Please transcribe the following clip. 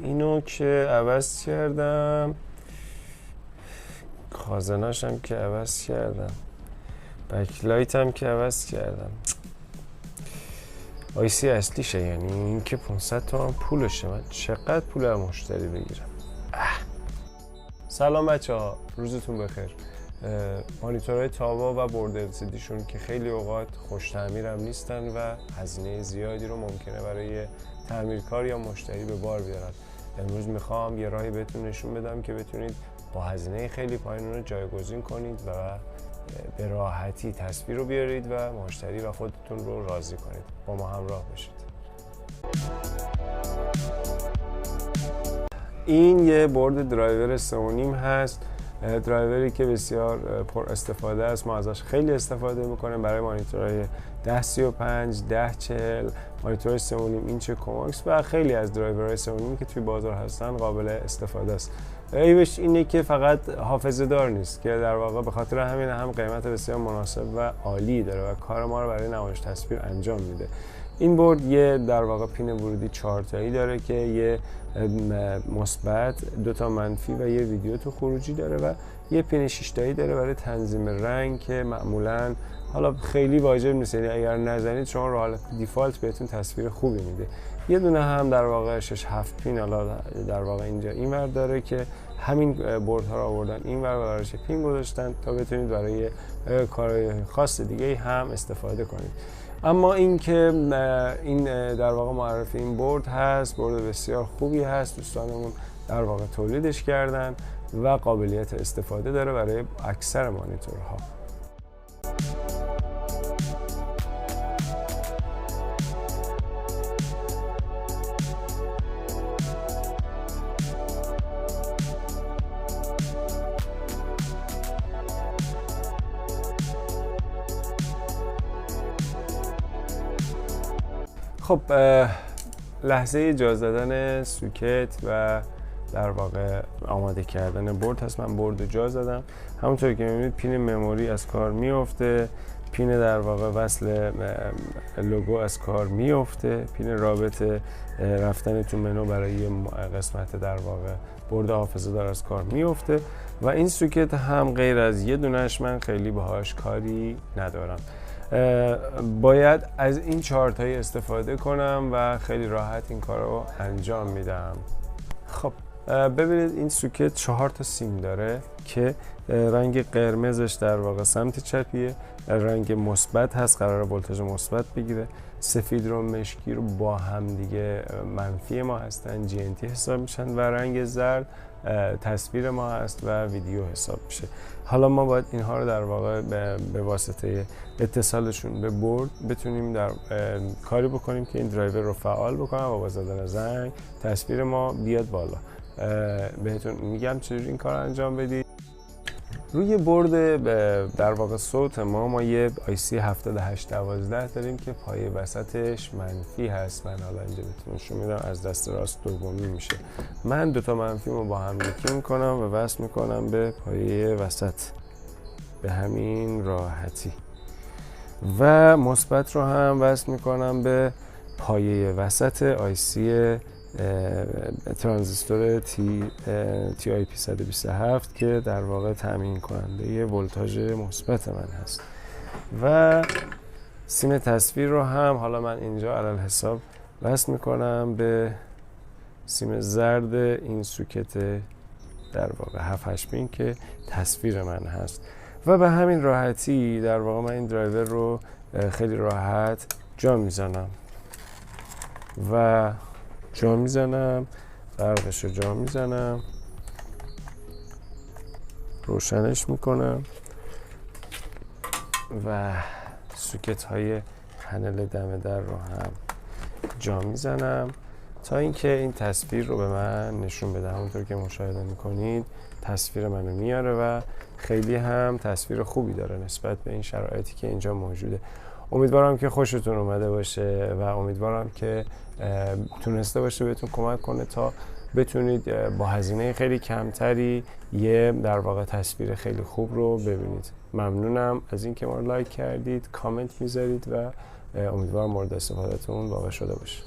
اینو که عوض کردم، خازناش هم که عوض کردم، بکلایت هم که عوض کردم. آیسی اصلیشه، یعنی این که 500 تومن پولشه. من چقدر پول از مشتری بگیرم؟ سلام بچه ها، روزتون بخیر. مانیتورهای تاوا و بورد LCDشون که خیلی اوقات خوش تعمیر هم نیستن و هزینه زیادی رو ممکنه برای تعمیرکار یا مشتری به بار بیارن. امروز میخوام یه راهی بهتون نشون بدم که بتونید با هزینه خیلی پایین رو جایگزین کنید و به راحتی تصویر رو بیارید و مشتری و خودتون رو راضی کنید. با ما همراه باشید. این یه بورد درایور 3.5 هست، درایوری که بسیار پر استفاده است. ما ازش خیلی استفاده میکنیم برای مانیتورهای 1035 1040 مانیتور 3.5 اینچ کوماکس و خیلی از درایورهای 3.5 که توی بازار هستن قابل استفاده است. عیبش اینه که فقط حافظه دار نیست، که در واقع به خاطر همین هم قیمت بسیار مناسب و عالی داره و کار ما رو برای نمایش تصویر انجام میده. این بورد یه در واقع پین ورودی 4 تایی داره که یه مثبت، 2 تا منفی و یه ویدیو تو خروجی داره و یه پین 6 تایی داره برای تنظیم رنگ که معمولاً حالا خیلی واجب نیست، یعنی اگر نزنید شما رو حالت دیفالت بهتون تصویر خوبی میده. یه دونه هم در واقع 6 7 پین حالا در واقع اینجا اینور داره که همین بوردها رو آوردن اینور و براش پین گذاشتن تا بتونید برای کارهای خاص دیگه هم استفاده کنید. اما این که این در واقع معرفی این بورد هست، بورد بسیار خوبی هست، دوستانمون در واقع تولیدش کردن و قابلیت استفاده داره برای اکثر مانیتورها. خب لحظه جا زدن سوکت و در واقع آماده کردن بورد هست. من بورد رو جا زدم، همونطور که میبینید پین مموری از کار میفته، پین در واقع وصل لوگو از کار میفته، پین رابط رفتن تو منو برای قسمت در واقع بورد حافظه دار از کار میفته و این سوکت هم غیر از یه دونش من خیلی باهاش کاری ندارم. باید از این چارتایی استفاده کنم و خیلی راحت این کار رو انجام میدم. خب ببینید این سوکت 4 تا سیم داره که رنگ قرمزش در واقع سمت چپیه، رنگ مثبت هست، قراره ولتاژ مثبت بگیره، سفید رو مشکی رو با هم دیگه منفی ما هستن، GNT حساب میشن و رنگ زرد تصویر ما هست و ویدیو حساب میشه. حالا ما باید اینها رو در واقع به واسطه اتصالشون به بورد بتونیم در کاری بکنیم که این درایور رو فعال بکنم و با زدن زنگ تصویر ما بیاد بالا. بهتون میگم چجوری این کار انجام بدید. روی بورد در واقع صوت ما یه IC 7812 داریم که پایه وسطش منفی هست. من حالا اینجا بهتون نشون میدم، از دست راست دومی میشه. من 2 تا منفی رو با هم یکی میکنم و وصل میکنم به پایه وسط به همین راحتی و مثبت رو هم وصل میکنم به پایه وسط IC ترانزیستور TIP 127 که در واقع تامین کننده ولتاژ مثبت من هست و سیم تصویر رو هم حالا من اینجا علل حساب وصل میکنم به سیم زرد این سوکت در واقع 7 پین که تصویر من هست و به همین راحتی در واقع من این درایور رو خیلی راحت جا میزنم و جا میزنم، برقش رو جا میزنم، روشنش میکنم و سوکت های پنل دم در رو هم جا میزنم تا اینکه این تصویر رو به من نشون بده. همونطور که مشاهده میکنید تصویر منو میاره و خیلی هم تصویر خوبی داره نسبت به این شرایطی که اینجا موجوده. امیدوارم که خوشتون اومده باشه و امیدوارم که تونسته باشه بهتون کمک کنه تا بتونید با هزینه خیلی کمتری یه در واقع تصویر خیلی خوب رو ببینید. ممنونم از اینکه ما رو لایک کردید، کامنت میذارید و امیدوارم مورد استفادهتون واقع شده باشه.